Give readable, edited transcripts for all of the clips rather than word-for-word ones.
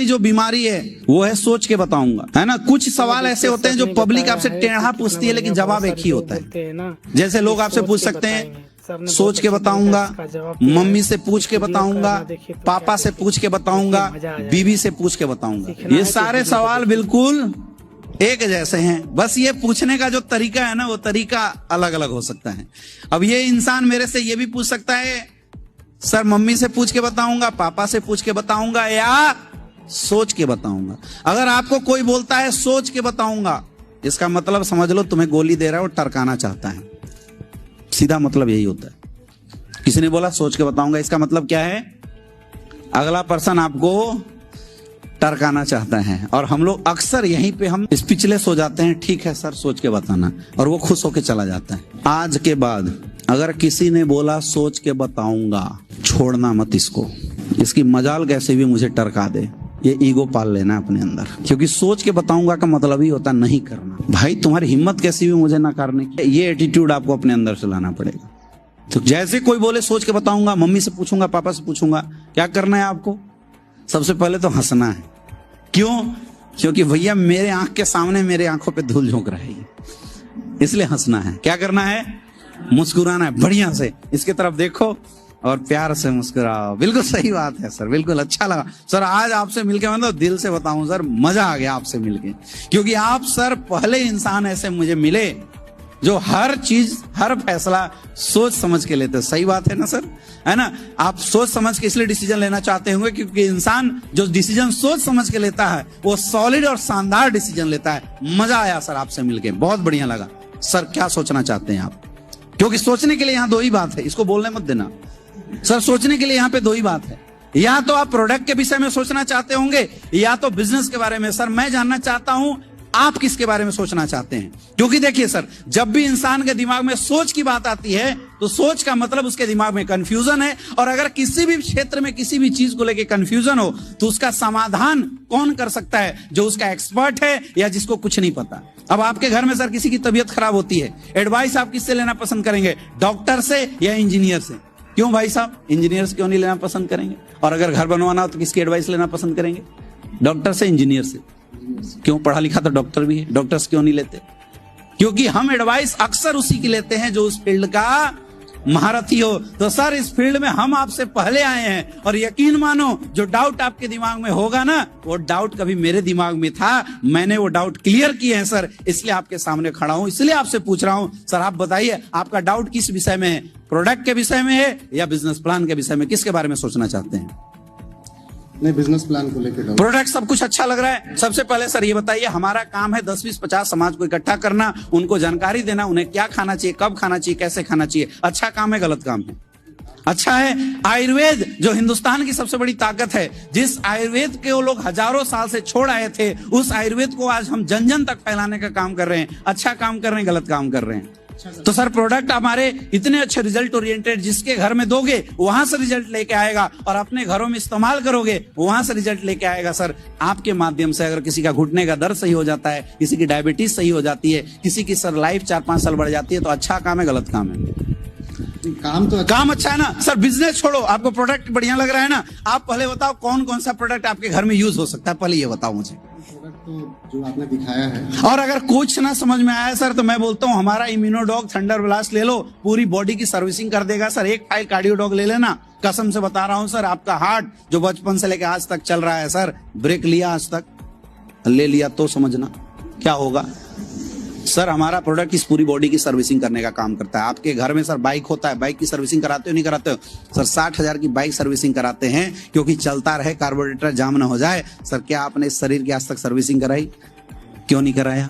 जो बीमारी है वो है सोच के बताऊंगा, है ना। कुछ सवाल ऐसे होते हैं जो पब्लिक आपसे टेढ़ा पूछती है लेकिन जवाब एक ही होता है। जैसे लोग आपसे पूछ सकते हैं सोच के बताऊंगा, मम्मी से पूछ के बताऊंगा, पापा से पूछ के बताऊंगा, बीवी से पूछ के बताऊंगा। ये सारे सवाल बिल्कुल एक जैसे हैं, बस ये पूछने का जो तरीका है ना वो तरीका अलग अलग हो सकता है। अब ये इंसान मेरे से ये भी पूछ सकता है सर मम्मी से पूछ के बताऊंगा, पापा से पूछ के बताऊंगा या सोच के बताऊंगा। अगर आपको कोई बोलता है सोच के बताऊंगा, इसका मतलब समझ लो तुम्हें गोली दे रहा है और टरकाना चाहता है, सीधा मतलब यही होता है। किसी ने बोला सोच के बताऊंगा, इसका मतलब क्या है, अगला पर्सन आपको टरकाना चाहता है। और हम लोग अक्सर यहीं पे हम स्पीचलेस हो जाते हैं, ठीक है सर सोच के बताना, और वो खुश होके चला जाता है। आज के बाद अगर किसी ने बोला सोच के बताऊंगा, छोड़ना मत इसको, इसकी मजाल कैसे भी मुझे टरका दे, ये ईगो पाल लेना अपने अंदर, क्योंकि सोच के बताऊंगा का मतलब ही होता नहीं करना। भाई तुम्हारी हिम्मत कैसी भी मुझे नकारने की, ये एटीट्यूड आपको अपने अंदर से लाना पड़ेगा। तो जैसे कोई बोले सोच के बताऊंगा, मम्मी से पूछूंगा, पापा से पूछूंगा, क्या करना है आपको, सबसे पहले तो हंसना है। क्यों? क्योंकि भैया मेरे आंख के सामने मेरे आंखों पे धूल झोंक रही है, इसलिए हंसना है। क्या करना है, मुस्कुराना है, बढ़िया से इसके तरफ देखो और प्यार से मुस्कुराओ। बिल्कुल सही बात है सर, बिल्कुल अच्छा लगा सर आज आपसे मिलके, मतलब दिल से बताऊं सर मजा आ गया आपसे मिलके, क्योंकि आप सर पहले इंसान ऐसे मुझे मिले जो हर चीज हर फैसला सोच समझ के लेते। सही बात है ना सर, है ना। आप सोच समझ के इसलिए डिसीजन लेना चाहते होंगे क्योंकि इंसान जो डिसीजन सोच समझ के लेता है वो सॉलिड और शानदार डिसीजन लेता है। मजा आया सर आपसे मिलके, बहुत बढ़िया लगा सर। क्या सोचना चाहते हैं आप, क्योंकि सोचने के लिए यहाँ दो ही बात है, इसको बोलने मत देना सर। सोचने के लिए यहाँ पे दो ही बात है, या तो आप प्रोडक्ट के विषय में सोचना चाहते होंगे या तो बिजनेस के बारे में। सर मैं जानना चाहता हूं आप किसके बारे में सोचना चाहते हैं, क्योंकि देखिए सर जब भी इंसान के दिमाग में सोच की बात आती है तो सोच का मतलब उसके दिमाग में कंफ्यूजन है। और अगर किसी भी क्षेत्र में किसी भी चीज को लेकर कंफ्यूजन हो तो उसका समाधान कौन कर सकता है, जो उसका एक्सपर्ट है या जिसको कुछ नहीं पता। अब आपके घर में सर किसी की तबीयत खराब होती है, एडवाइस आप किससे लेना पसंद करेंगे, डॉक्टर से या इंजीनियर से? क्यों भाई साहब, इंजीनियर से क्यों नहीं लेना पसंद करेंगे? और अगर घर बनवाना हो तो किसकी एडवाइस लेना पसंद करेंगे, डॉक्टर से, इंजीनियर से? क्यों, पढ़ा लिखा तो डॉक्टर भी है, डॉक्टर्स क्यों नहीं लेते? क्योंकि हम एडवाइस अक्सर उसी की लेते हैं जो उस फील्ड का महारथी हो। तो सर इस फील्ड में हम आपसे पहले आए हैं, और यकीन मानो जो डाउट आपके दिमाग में होगा ना, वो डाउट कभी मेरे दिमाग में था, मैंने वो डाउट क्लियर किए हैं सर, इसलिए आपके सामने खड़ा हूं, इसलिए आपसे पूछ रहा हूं सर आप बताइए आपका डाउट किस विषय में है, प्रोडक्ट के विषय में है या बिजनेस प्लान के विषय में, किसके बारे में सोचना चाहते हैं? नहीं, बिजनेस प्लान को लेकर। प्रोडक्ट सब कुछ अच्छा लग रहा है। सबसे पहले सर ये बताइए, हमारा काम है 10, 20, 50 समाज को इकट्ठा करना, उनको जानकारी देना, उन्हें क्या खाना चाहिए, कब खाना चाहिए, कैसे खाना चाहिए। अच्छा काम है, गलत काम है? अच्छा है। आयुर्वेद जो हिंदुस्तान की सबसे बड़ी ताकत है, जिस आयुर्वेद के वो लोग हजारों साल से छोड़ आए थे, उस आयुर्वेद को आज हम जन जन तक फैलाने का काम कर रहे हैं। अच्छा काम कर रहे हैं, गलत काम कर रहे हैं? तो सर प्रोडक्ट हमारे इतने अच्छे रिजल्ट ओरिएंटेड, जिसके घर में दोगे वहां से रिजल्ट लेके आएगा, और अपने घरों में इस्तेमाल करोगे वहां से रिजल्ट लेके आएगा। सर आपके माध्यम से अगर किसी का घुटने का दर्द सही हो जाता है, किसी की डायबिटीज सही हो जाती है, किसी की सर लाइफ 4-5 साल बढ़ जाती है, तो अच्छा काम है, गलत काम है? काम अच्छा है ना सर। बिजनेस छोड़ो, आपको प्रोडक्ट बढ़िया लग रहा है ना, आप पहले बताओ कौन कौन सा प्रोडक्ट आपके घर में यूज हो सकता है, पहले ये बताओ मुझे। तो जो आपने दिखाया है, और अगर कुछ ना समझ में आया सर तो मैं बोलता हूँ हमारा इम्यूनोडॉग थंडर ब्लास्ट ले लो, पूरी बॉडी की सर्विसिंग कर देगा सर। एक फाइल कार्डियोडॉग ले लेना, कसम से बता रहा हूँ सर, आपका हार्ट जो बचपन से लेकर आज तक चल रहा है सर, ब्रेक लिया आज तक, ले लिया तो समझना क्या होगा। सर हमारा प्रोडक्ट इस पूरी बॉडी की सर्विसिंग करने का काम करता है। आपके घर में सर बाइक होता है, बाइक की सर्विसिंग कराते हो नहीं कराते हो? सर 60,000 की बाइक सर्विसिंग कराते हैं, क्योंकि चलता रहे, कार्बोरेटर जाम ना हो जाए। सर क्या आपने इस शरीर की आज तक सर्विसिंग कराई? क्यों नहीं कराया?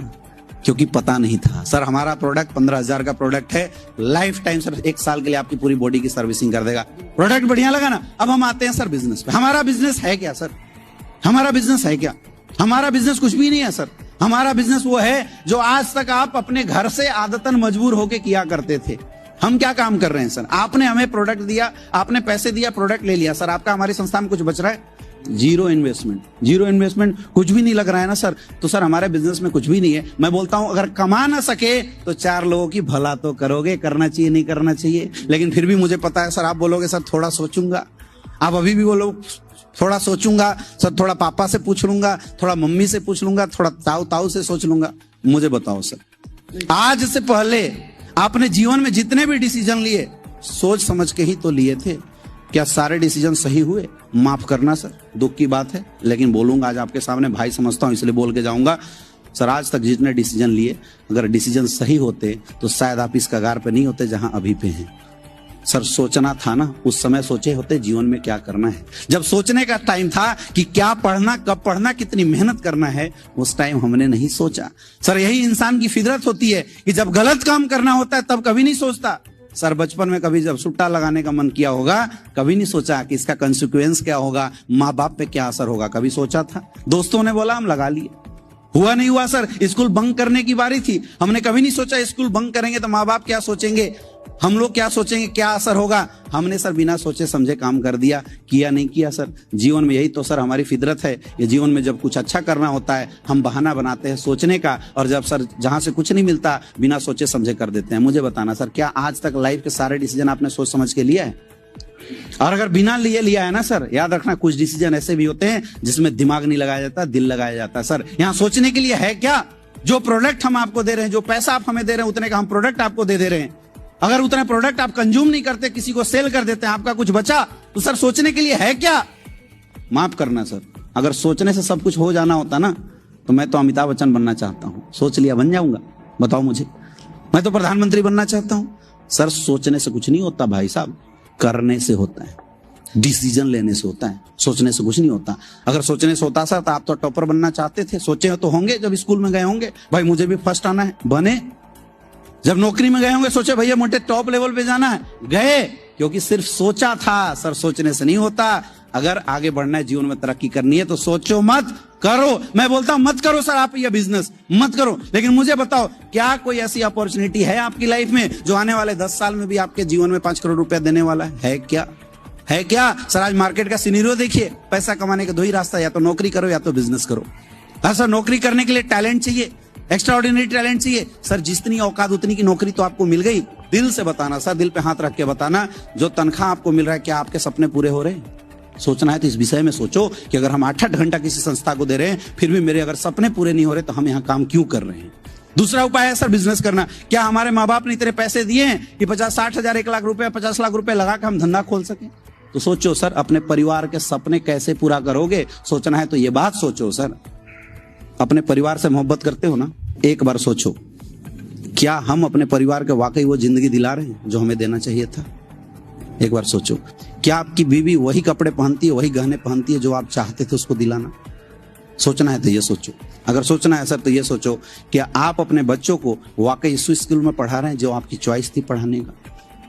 क्योंकि पता नहीं था। सर हमारा प्रोडक्ट 15,000 का प्रोडक्ट है, लाइफ टाइम सर 1 साल के लिए आपकी पूरी बॉडी की सर्विसिंग कर देगा। प्रोडक्ट बढ़िया लगा ना। अब हम आते हैं सर बिजनेस पे। हमारा बिजनेस है क्या सर? हमारा बिजनेस है क्या? हमारा बिजनेस कुछ भी नहीं है सर। हमारा बिजनेस वो है जो आज तक आप अपने घर से आदतन मजबूर होके किया करते थे। हम क्या काम कर रहे हैं सर? आपने हमें प्रोडक्ट दिया, आपने पैसे दिया, प्रोडक्ट ले लिया सर। आपका हमारी संस्था में कुछ बच रहा है? Zero investment. जीरो इन्वेस्टमेंट, कुछ भी नहीं लग रहा है ना सर। तो सर हमारे बिजनेस में कुछ भी नहीं है। मैं बोलता हूं अगर कमा ना सके तो 4 लोगों की भला तो करोगे, करना चाहिए नहीं करना चाहिए। लेकिन फिर भी मुझे पता है सर, आप बोलोगे सर थोड़ा सोचूंगा, आप अभी भी बोलो थोड़ा सोचूंगा सर, थोड़ा पापा से पूछ लूंगा, थोड़ा मम्मी से पूछ लूंगा, थोड़ा ताऊ ताऊ से सोच लूंगा। मुझे बताओ सर, आज से पहले आपने जीवन में जितने भी डिसीजन लिए सोच समझ के ही तो लिए थे। क्या सारे डिसीजन सही हुए? माफ करना सर, दुख की बात है, लेकिन बोलूंगा आज आपके सामने, भाई समझता हूं इसलिए बोल के जाऊंगा। सर आज तक जितने डिसीजन लिए, अगर डिसीजन सही होते तो शायद आप इस कगार पे नहीं होते जहां अभी पे हैं। सर सोचना था ना, उस समय सोचे होते जीवन में क्या करना है। जब सोचने का टाइम था कि क्या पढ़ना, कब पढ़ना, कितनी मेहनत करना है, उस टाइम हमने नहीं सोचा। सर यही इंसान की फितरत होती है कि जब गलत काम करना होता है तब कभी नहीं सोचता। सर बचपन में कभी जब सुट्टा लगाने का मन किया होगा, कभी नहीं सोचा कि इसका कंसिक्वेंस क्या होगा, माँ बाप पे क्या असर होगा, कभी सोचा था? दोस्तों ने बोला हम लगा लिए, हुआ नहीं हुआ। सर स्कूल बंक करने की बारी थी, हमने कभी नहीं सोचा स्कूल बंक करेंगे तो माँ बाप क्या सोचेंगे, हम लोग क्या सोचेंगे, क्या असर होगा। हमने सर बिना सोचे समझे काम कर दिया, किया नहीं किया। सर जीवन में यही तो सर हमारी फितरत है। ये जीवन में जब कुछ अच्छा करना होता है हम बहाना बनाते हैं सोचने का, और जब सर जहां से कुछ नहीं मिलता बिना सोचे समझे कर देते हैं। मुझे बताना सर, क्या आज तक लाइफ के सारे डिसीजन आपने सोच समझ के लिया है? और अगर बिना लिए लिया है ना सर, याद रखना कुछ डिसीजन ऐसे भी होते हैं जिसमें दिमाग नहीं लगाया जाता, दिल लगाया जाता है। सर यहाँ सोचने के लिए है क्या? जो प्रोडक्ट हम आपको दे रहे हैं, जो पैसा आप हमें दे रहे हैं, उतने का हम प्रोडक्ट आपको दे रहे हैं। अगर उतने प्रोडक्ट आप कंज्यूम नहीं करते, किसी को सेल कर देते हैं, आपका कुछ बचा, तो सर सोचने के लिए है क्या? माफ करना सर, अगर सोचने से सब कुछ हो जाना होता ना तो मैं तो अमिताभ बच्चन बनना चाहता हूं। सोच लिया बन जाऊंगा? बताओ मुझे, मैं तो प्रधानमंत्री बनना चाहता हूं। सर सोचने से कुछ नहीं होता भाई साहब, करने से होता है, डिसीजन लेने से होता है, सोचने से कुछ नहीं होता। अगर सोचने से होता सर तो आप तो टॉपर बनना चाहते थे, सोचे तो होंगे जब स्कूल में गए होंगे, भाई मुझे भी फर्स्ट आना है, बने। जब नौकरी में गए होंगे सोचे भैया मुझे टॉप लेवल पे जाना है, गए, क्योंकि सिर्फ सोचा था। सर सोचने से नहीं होता। अगर आगे बढ़ना है, जीवन में तरक्की करनी है तो सोचो मत, करो। मैं बोलता हूं मत करो सर आप ये बिजनेस, मत करो, लेकिन मुझे बताओ क्या कोई ऐसी अपॉर्चुनिटी है आपकी लाइफ में जो आने वाले 10 साल में भी आपके जीवन में 5 करोड़ रुपया देने वाला है क्या? है क्या? सर आज मार्केट का सिनेरियो देखिए, पैसा कमाने का दो ही रास्ता, या तो नौकरी करो या तो बिजनेस करो। सर नौकरी करने के लिए टैलेंट चाहिए, एक्स्ट्रा ऑर्डिनरी टैलेंट चाहिए। सर जितनी औकात उतनी की नौकरी तो आपको मिल गई। दिल से बताना सर, दिल पे हाथ रख के बताना, जो तनख्वाह आपको मिल रहा है क्या आपके सपने पूरे हो रहे हैं? सोचना है तो इस विषय में सोचो कि अगर हम 8-8 घंटा किसी संस्था को दे रहे हैं फिर भी मेरे अगर सपने पूरे नहीं हो रहे तो हम यहाँ काम क्यों कर रहे हैं? दूसरा उपाय है सर बिजनेस करना। क्या हमारे माँ बाप ने इतने पैसे दिए हैं कि 50-60 हजार 1 लाख रुपए 50 लाख रुपए लगा कर हम धंधा खोल सके? तो सोचो सर अपने परिवार के सपने कैसे पूरा करोगे, सोचना है तो ये बात सोचो सर। अपने परिवार से मोहब्बत करते हो ना, एक बार सोचो क्या हम अपने परिवार के वाकई वो जिंदगी दिला रहे हैं जो हमें देना चाहिए था? एक बार सोचो, क्या आपकी बीवी वही कपड़े पहनती है, वही गहने पहनती है जो आप चाहते थे उसको दिलाना? सोचना है तो ये सोचो। अगर सोचना है सर तो ये सोचो कि आप अपने बच्चों को वाकई इस स्कूल में पढ़ा रहे हैं जो आपकी चॉइस थी पढ़ाने का?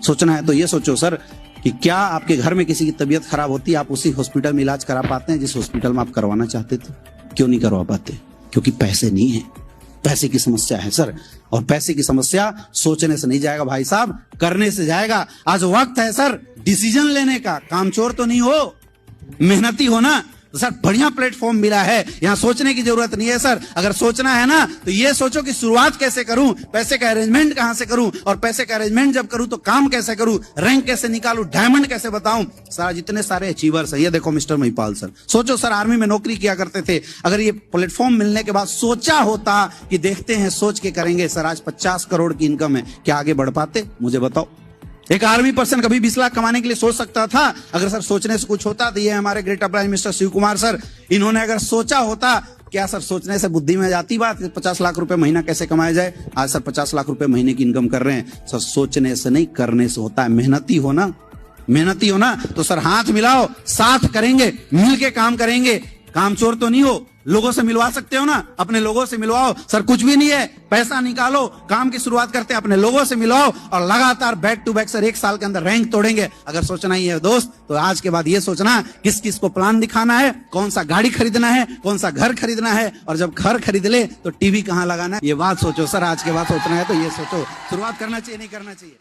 सोचना है तो ये सोचो सर कि क्या आपके घर में किसी की तबीयत खराब होती है, आप उसी हॉस्पिटल में इलाज करा पाते हैं जिस हॉस्पिटल में आप करवाना चाहते थे? क्यों नहीं करवा पाते? क्योंकि पैसे नहीं है, पैसे की समस्या है सर। और पैसे की समस्या सोचने से नहीं जाएगा भाई साहब, करने से जाएगा। आज वक्त है सर डिसीजन लेने का। कामचोर तो नहीं हो, मेहनती हो ना, तो सर बढ़िया प्लेटफॉर्म मिला है, यहाँ सोचने की जरूरत नहीं है सर। अगर सोचना है ना तो ये सोचो कि शुरुआत कैसे करूं, पैसे का अरेंजमेंट कहां से करूं, और पैसे का अरेंजमेंट जब करूं तो काम कैसे करूं, रैंक कैसे निकालूं, डायमंड कैसे बताऊं। सर जितने सारे अचीवर्स है, ये देखो मिस्टर महिपाल सर, सोचो सर आर्मी में नौकरी किया करते थे, अगर ये प्लेटफॉर्म मिलने के बाद सोचा होता कि देखते हैं सोच के करेंगे, सर आज 50 करोड़ की इनकम है, क्या आगे बढ़ पाते? मुझे बताओ। एक आर्मी पर्सन कभी 20 लाख कमाने के लिए सोच सकता था? अगर सर सोचने से कुछ होता तो ये हमारे great prime minister Shiv Kumar sir, इन्होंने अगर सोचा होता, क्या सर सोचने से बुद्धि में जाती बात 50 लाख रुपए महीना कैसे कमाया जाए? आज सर 50 लाख रुपए महीने की इनकम कर रहे हैं। सर सोचने से नहीं, करने से होता है। मेहनती हो ना, मेहनती हो ना तो सर हाथ मिलाओ, साथ करेंगे, मिलके काम करेंगे। कामचोर तो नहीं हो, लोगों से मिलवा सकते हो ना, अपने लोगों से मिलवाओ। सर कुछ भी नहीं है, पैसा निकालो, काम की शुरुआत करते हैं, अपने लोगों से मिलवाओ और लगातार बैक टू बैक सर 1 साल के अंदर रैंक तोड़ेंगे। अगर सोचना ही है दोस्त तो आज के बाद ये सोचना किस किस को प्लान दिखाना है, कौन सा गाड़ी खरीदना है, कौन सा घर खरीदना है, और जब घर खरीद ले तो टीवी कहां लगाना है, ये बात सोचो सर। आज के बाद सोचना है तो ये सोचो, शुरुआत करना चाहिए नहीं करना चाहिए।